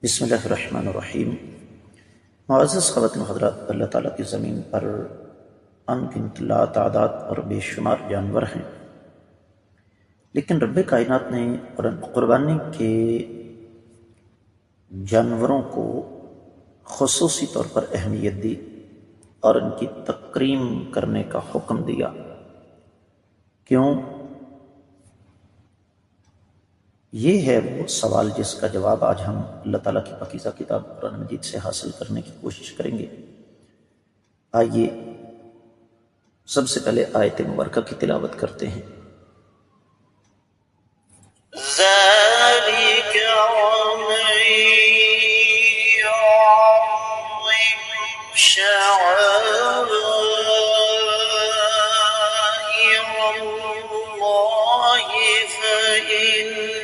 بسم اللہ الرحمن الرحیم۔ معزز خواتین و حضرات، اللہ تعالیٰ کی زمین پر انگنت لا تعداد اور بے شمار جانور ہیں، لیکن رب کائنات نے قربانی کے جانوروں کو خصوصی طور پر اہمیت دی اور ان کی تکریم کرنے کا حکم دیا۔ کیوں؟ یہ ہے وہ سوال جس کا جواب آج ہم اللہ تعالیٰ کی پاکیزہ کتاب قرآن مجید سے حاصل کرنے کی کوشش کریں گے۔ آئیے سب سے پہلے آیت مبارکہ کی تلاوت کرتے ہیں۔ ذَلِكَ وَمَن يُعَظِّمْ شَعَائِرَ اللَّهِ فَإِنَّهَا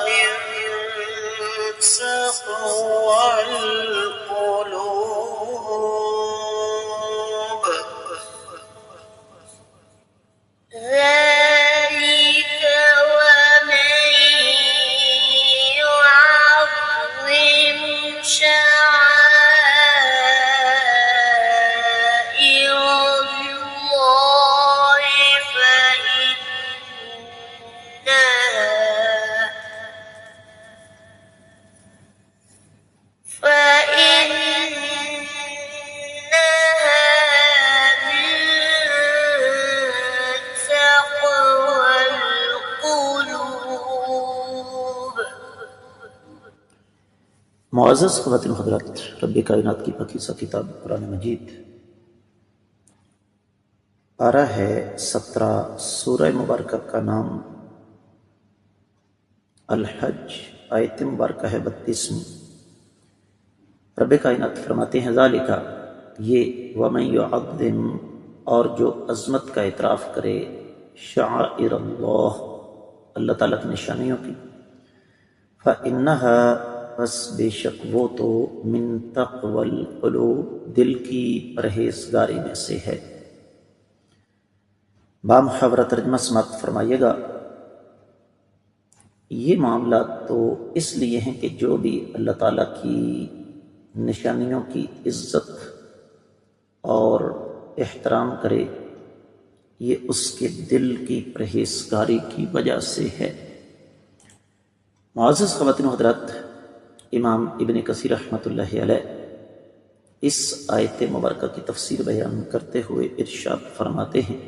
مِن تَقْوَى الْقُلُوبِ۔ ذَلِكَ وَمَن يُعَظِّمْ شَعَائِرَ اللَّهِ فَإِنَّهَا من تقوى القلوب۔ معزز خواتین و حضرات، رب کائنات کی پاکیزہ کتاب قرآن مجید پارہ ہے 17، سورہ مبارکہ کا نام الحج، آیت مبارکہ ہے 32۔ رب کائنات فرماتے ہیں ذالکہ، یہ ومن یعظم، اور جو عظمت کا اعتراف کرے، شعائر اللہ، اللہ تعالیٰ کی نشانیوں کی، فإنہا، بس بے شک وہ تو، من تقوی القلوب، دل کی پرہیزگاری میں سے ہے۔ بامحاورہ ترجمہ سماعت فرمائیے گا۔ یہ معاملات تو اس لیے ہیں کہ جو بھی اللہ تعالیٰ کی نشانیوں کی عزت اور احترام کرے، یہ اس کے دل کی پرہیزگاری کی وجہ سے ہے۔ معزز خواتین و حضرات، امام ابن کثیر رحمۃ اللہ علیہ اس آیت مبارکہ کی تفسیر بیان کرتے ہوئے ارشاد فرماتے ہیں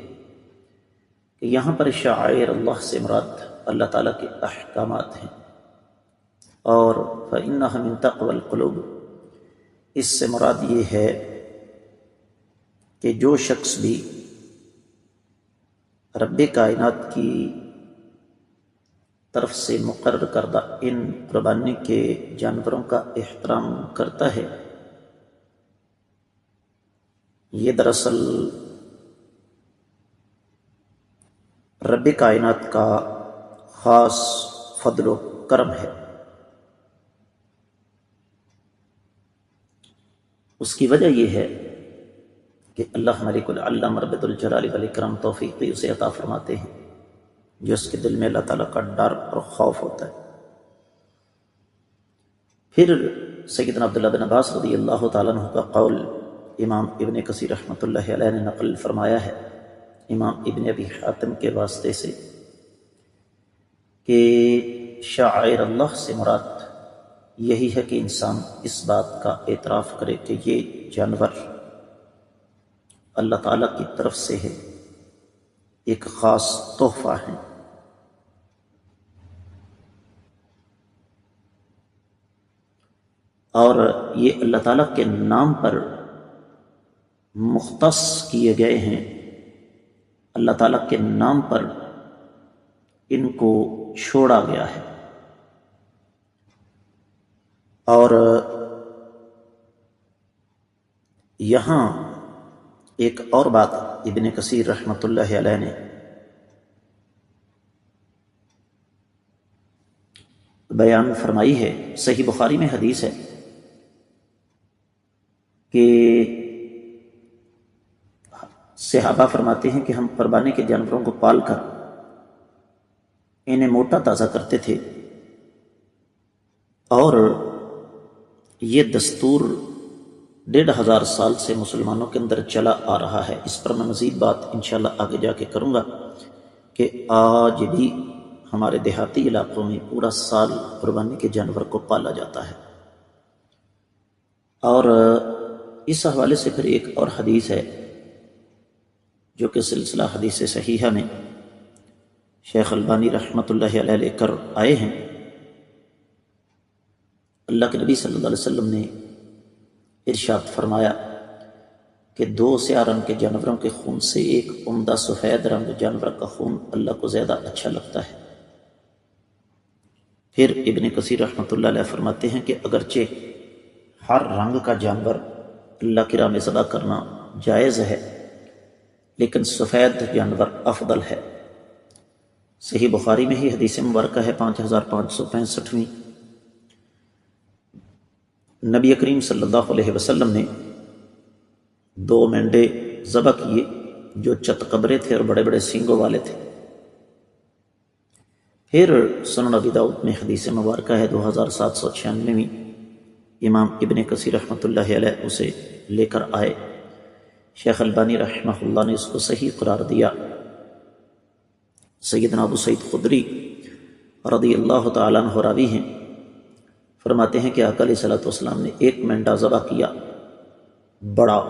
کہ یہاں پر شعائر اللہ سے مراد اللہ تعالیٰ کے احکامات ہیں، اور فإنہا من تقوی القلوب، اس سے مراد یہ ہے کہ جو شخص بھی رب کائنات کی طرف سے مقرر کردہ ان قربانی کے جانوروں کا احترام کرتا ہے، یہ دراصل رب کائنات کا خاص فضل و کرم ہے۔ اس کی وجہ یہ ہے کہ اللہ ملک العلم رب الجلال والاکرام توفیقی اسے عطا فرماتے ہیں جو اس کے دل میں اللہ تعالیٰ کا ڈر اور خوف ہوتا ہے۔ پھر سیدنا عبداللہ بن عباس رضی اللہ تعالیٰ عنہ کا قول امام ابن کثیر رحمۃ اللہ علیہ نے نقل فرمایا ہے امام ابن ابی حاتم کے واسطے سے کہ شعائر اللہ سے مراد یہی ہے کہ انسان اس بات کا اعتراف کرے کہ یہ جانور اللہ تعالیٰ کی طرف سے ہے، ایک خاص تحفہ ہے۔ اور یہ اللہ تعالیٰ کے نام پر مختص کیے گئے ہیں، اللہ تعالیٰ کے نام پر ان کو چھوڑا گیا ہے۔ اور یہاں ایک اور بات ابن کثیر رحمۃ اللہ علیہ نے بیان فرمائی ہے۔ صحیح بخاری میں حدیث ہے کہ صحابہ فرماتے ہیں کہ ہم قربانی کے جانوروں کو پال کر انہیں موٹا تازہ کرتے تھے اور یہ دستور 1500 سال سے مسلمانوں کے اندر چلا آ رہا ہے۔ اس پر میں مزید بات انشاءاللہ آگے جا کے کروں گا کہ آج بھی ہمارے دیہاتی علاقوں میں پورا سال قربانی کے جانور کو پالا جاتا ہے۔ اور اس حوالے سے پھر ایک اور حدیث ہے جو کہ سلسلہ حدیث صحیحہ میں شیخ البانی رحمۃ اللہ علیہ لے کر آئے ہیں۔ اللہ کے نبی صلی اللہ علیہ وسلم نے ارشاد فرمایا کہ 2 سیاہ رنگ کے جانوروں کے خون سے ایک عمدہ سفید رنگ جانور کا خون اللہ کو زیادہ اچھا لگتا ہے۔ پھر ابن کثیر رحمۃ اللہ علیہ فرماتے ہیں کہ اگرچہ ہر رنگ کا جانور اللہ کی راہ میں ذبح کرنا جائز ہے، لیکن سفید جانور افضل ہے۔ صحیح بخاری میں ہی حدیث مبارکہ ہے 5565۔ نبی کریم صلی اللہ علیہ وسلم نے 2 مینڈے ذبح کیے جو چت قبرے تھے اور بڑے بڑے سینگوں والے تھے۔ پھر سنن ابی داؤد میں حدیث مبارکہ ہے 2796، امام ابن کثیر رحمۃ اللہ علیہ اسے لے کر آئے۔ شیخ البانی رحمہ اللہ نے اس کو صحیح قرار دیا۔ سیدنا ابو سعید خدری رضی اللہ تعالیٰ عنہ راوی ہیں، فرماتے ہیں کہ آقا علیہ الصلوۃ والسلام نے ایک مینڈا ذبح کیا، بڑا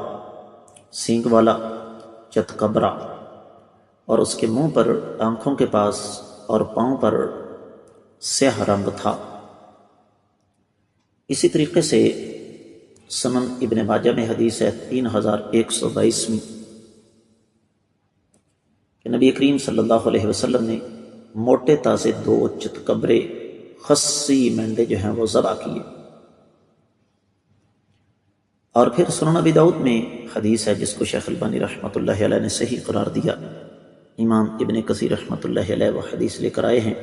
سینگ والا چت قبرا، اور اس کے منہ پر، آنکھوں کے پاس اور پاؤں پر سیاہ رنگ تھا۔ اسی طریقے سے سنن ابن ماجہ میں حدیث ہے 3122 کہ نبی کریم صلی اللہ علیہ وسلم نے موٹے تازے 2 چت قبرے خصی مینڈے جو ہیں وہ ذبح کیے۔ اور پھر سنن ابی داؤد میں حدیث ہے جس کو شیخ البانی رحمۃ اللہ علیہ نے صحیح قرار دیا۔ امام ابن کثیر رحمۃ اللہ علیہ وہ حدیث لے کر آئے ہیں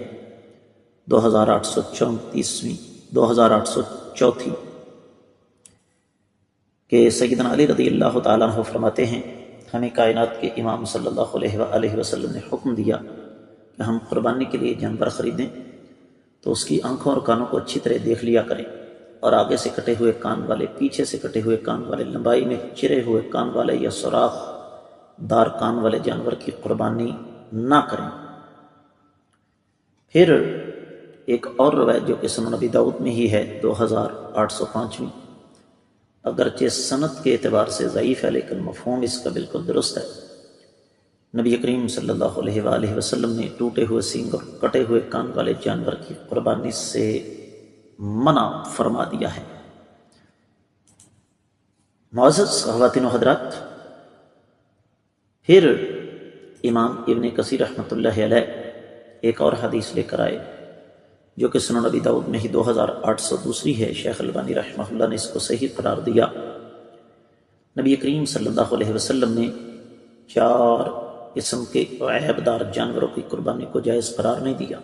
2834 کہ سیدنا علی رضی اللہ تعالیٰ عنہ فرماتے ہیں ہمیں کائنات کے امام صلی اللہ علیہ وآلہ وسلم نے حکم دیا کہ ہم قربانی کے لیے جانور خریدیں تو اس کی آنکھوں اور کانوں کو اچھی طرح دیکھ لیا کریں، اور آگے سے کٹے ہوئے کان والے، پیچھے سے کٹے ہوئے کان والے، لمبائی میں چرے ہوئے کان والے یا سوراخ دار کان والے جانور کی قربانی نہ کریں۔ پھر ایک اور روایت جو کہ سنن ابی داؤد میں ہی ہے 2805، اگرچہ سند کے اعتبار سے ضعیف ہے لیکن مفہوم اس کا بالکل درست ہے۔ نبی کریم صلی اللہ علیہ وآلہ وسلم نے ٹوٹے ہوئے سینگ اور کٹے ہوئے کان والے جانور کی قربانی سے منع فرما دیا ہے۔ معزز خواتین و حضرات، پھر امام ابن کثیر رحمۃ اللہ علیہ ایک اور حدیث لے کر آئے جو کہ سنن ابی داؤد میں ہی 2802 ہے۔ شیخ البانی رحمہ اللہ نے اس کو صحیح قرار دیا۔ نبی کریم صلی اللہ علیہ وسلم نے 4 قسم کے عیب دار جانوروں کی قربانی کو جائز قرار نہیں دیا۔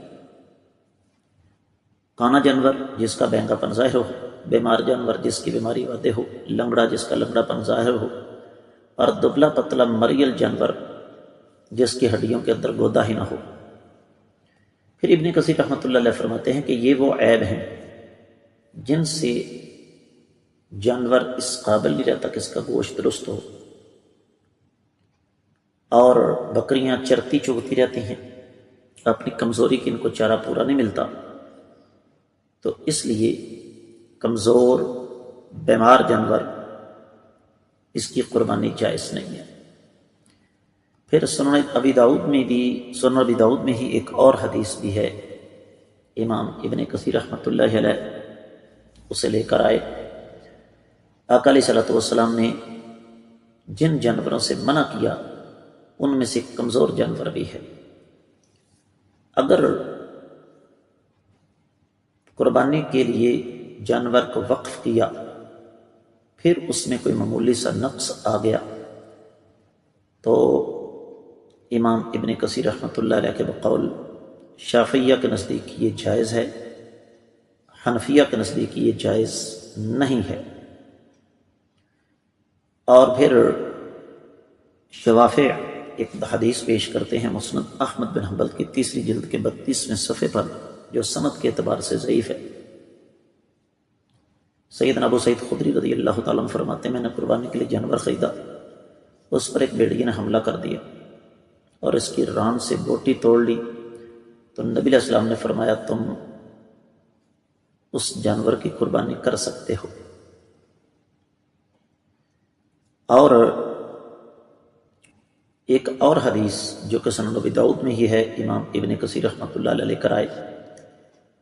کانا جانور جس کا بینگا پن ظاہر ہو، بیمار جانور جس کی بیماری واضح ہو، لنگڑا جس کا لنگڑا پن ظاہر ہو، اور دبلا پتلا مریل جانور جس کی ہڈیوں کے اندر گودا ہی نہ ہو۔ پھر ابن کثیر رحمۃ اللہ علیہ فرماتے ہیں کہ یہ وہ عیب ہیں جن سے جانور اس قابل نہیں رہتا کہ اس کا گوشت درست ہو، اور بکریاں چرتی چگتی رہتی ہیں، اپنی کمزوری کی ان کو چارہ پورا نہیں ملتا، تو اس لیے کمزور بیمار جانور اس کی قربانی جائز نہیں ہے۔ پھر سنن ابی داؤد میں ہی ایک اور حدیث بھی ہے، امام ابن کثیر رحمۃ اللہ علیہ اسے لے کر آئے۔ آقا علیہ الصلوۃ والسلام نے جن جانوروں سے منع کیا ان میں سے کمزور جانور بھی ہے۔ اگر قربانی کے لیے جانور کو وقف کیا پھر اس میں کوئی معمولی سا نقص آ گیا تو امام ابن کثیر رحمۃ اللہ علیہ کے بقول شافعیہ کے نزدیک یہ جائز ہے، حنفیہ کے نزدیک یہ جائز نہیں ہے۔ اور پھر شوافع ایک حدیث پیش کرتے ہیں مسند احمد بن حنبل کی 3 جلد کے 32ویں صفحے پر، جو سند کے اعتبار سے ضعیف ہے۔ سیدنا ابو سعید خدری رضی اللہ تعالیٰ عنہ فرماتے ہیں میں نے قربانی کے لیے جانور خریدا، اس پر ایک بھیڑیے نے حملہ کر دیا اور اس کی ران سے بوٹی توڑ لی، تو نبی علیہ السلام نے فرمایا تم اس جانور کی قربانی کر سکتے ہو۔ اور ایک اور حدیث جو کہ سنن ابی داؤد میں ہی ہے، امام ابن کثیر رحمۃ اللہ علیہ لے کر آئے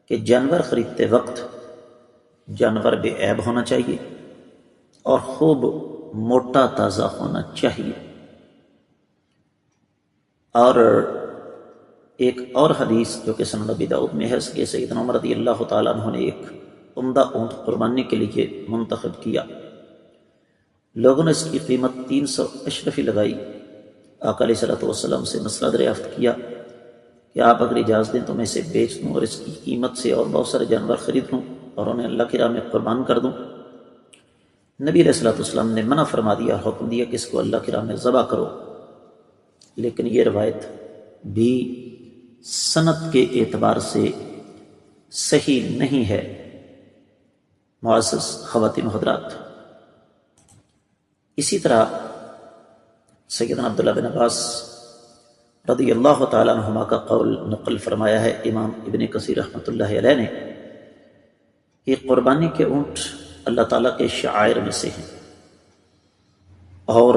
کہ جانور خریدتے وقت جانور بے عیب ہونا چاہیے اور خوب موٹا تازہ ہونا چاہیے۔ اور ایک اور حدیث جو کہ سنن ابی داؤد میں ہے کہ سیدنا عمر رضی اللہ تعالیٰ عنہ نے ایک عمدہ اونٹ قربانی کے لیے منتخب کیا، لوگوں نے اس کی قیمت 300 اشرفی لگائی۔ آقا علیہ الصلوۃ والسلام سے مسئلہ دریافت کیا کہ آپ اگر اجازت دیں تو میں اسے بیچ دوں اور اس کی قیمت سے اور بہت سارے جانور خرید لوں اور انہیں اللہ کی راہ میں قربان کر دوں۔ نبی علیہ الصلوۃ والسلام نے منع فرما دیا اور حکم دیا کہ اس کو اللہ کی راہ میں ذبح کرو، لیکن یہ روایت بھی سند کے اعتبار سے صحیح نہیں ہے۔ معزز خواتین و حضرات، اسی طرح سیدنا عبداللہ بن عباس رضی اللہ تعالیٰ عنہما کا قول نقل فرمایا ہے امام ابن کثیر رحمۃ اللہ علیہ نے کہ قربانی کے اونٹ اللہ تعالیٰ کے شعائر میں سے ہیں، اور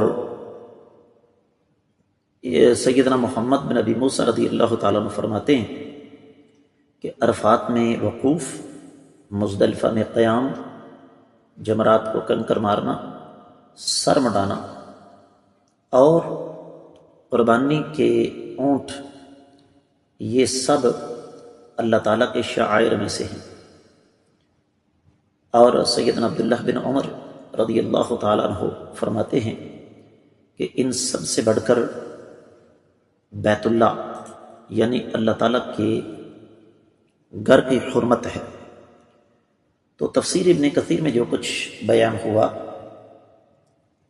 سیدنا محمد بن ابی موسیٰ رضی اللہ تعالیٰ عنہ فرماتے ہیں کہ عرفات میں وقوف، مزدلفہ میں قیام، جمرات کو کنکر مارنا، سر مڈانا اور قربانی کے اونٹ، یہ سب اللہ تعالیٰ کے شعائر میں سے ہیں۔ اور سیدنا عبداللہ بن عمر رضی اللہ تعالیٰ عنہ فرماتے ہیں کہ ان سب سے بڑھ کر بیت اللہ یعنی اللہ تعالیٰ کے گھر کی حرمت ہے۔ تو تفسیر ابن کثیر میں جو کچھ بیان ہوا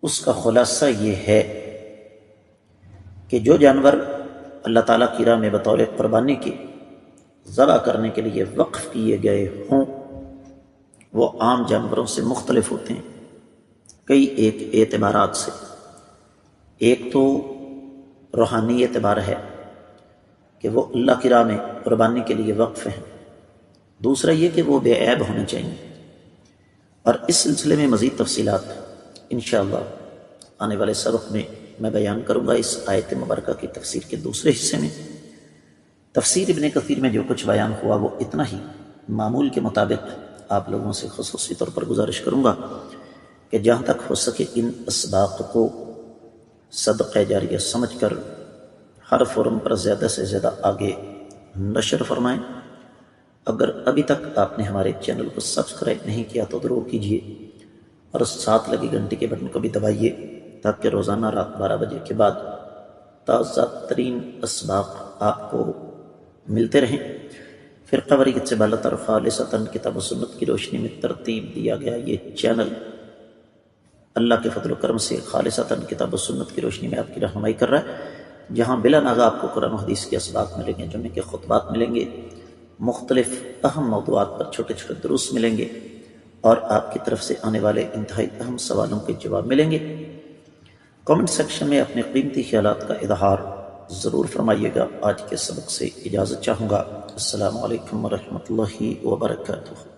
اس کا خلاصہ یہ ہے کہ جو جانور اللہ تعالیٰ کی راہ میں بطور قربانی کے ذبح کرنے کے لیے وقف کیے گئے ہوں وہ عام جانوروں سے مختلف ہوتے ہیں کئی ایک اعتبارات سے۔ ایک تو روحانی اعتبار ہے کہ وہ اللہ کی راہ میں قربانی کے لیے وقف ہیں، دوسرا یہ کہ وہ بے عیب ہونے چاہیے، اور اس سلسلے میں مزید تفصیلات انشاءاللہ آنے والے سبق میں بیان کروں گا۔ اس آیت مبارکہ کی تفسیر کے دوسرے حصے میں تفسیر ابن کثیر میں جو کچھ بیان ہوا وہ اتنا ہی، معمول کے مطابق آپ لوگوں سے خصوصی طور پر گزارش کروں گا کہ جہاں تک ہو سکے ان اسباق کو صدقہ جاریہ سمجھ کر ہر فورم پر زیادہ سے زیادہ آگے نشر فرمائیں۔ اگر ابھی تک آپ نے ہمارے چینل کو سبسکرائب نہیں کیا تو ضرور کیجیے اور ساتھ لگی گھنٹی کے بٹن کو بھی دبائیے تاکہ روزانہ رات 12 بجے کے بعد تازہ ترین اسباق آپ کو ملتے رہیں۔ فرقہ واریت سے بالاتر خالصتاً کتاب و سنت کی روشنی میں ترتیب دیا گیا یہ چینل اللہ کے فضل و کرم سے خالصتاً کتاب و سنت کی روشنی میں آپ کی رہنمائی کر رہا ہے، جہاں بلا ناغہ آپ کو قرآن و حدیث کے اسباق ملیں گے، جمعے کے خطبات ملیں گے، مختلف اہم موضوعات پر چھوٹے چھوٹے دروس ملیں گے، اور آپ کی طرف سے آنے والے انتہائی اہم سوالوں کے جواب ملیں گے۔ کامنٹ سیکشن میں اپنے قیمتی خیالات کا اظہار ضرور فرمائیے گا۔ آج کے سبق سے اجازت چاہوں گا۔ السلام علیکم ورحمۃ اللہ وبرکاتہ۔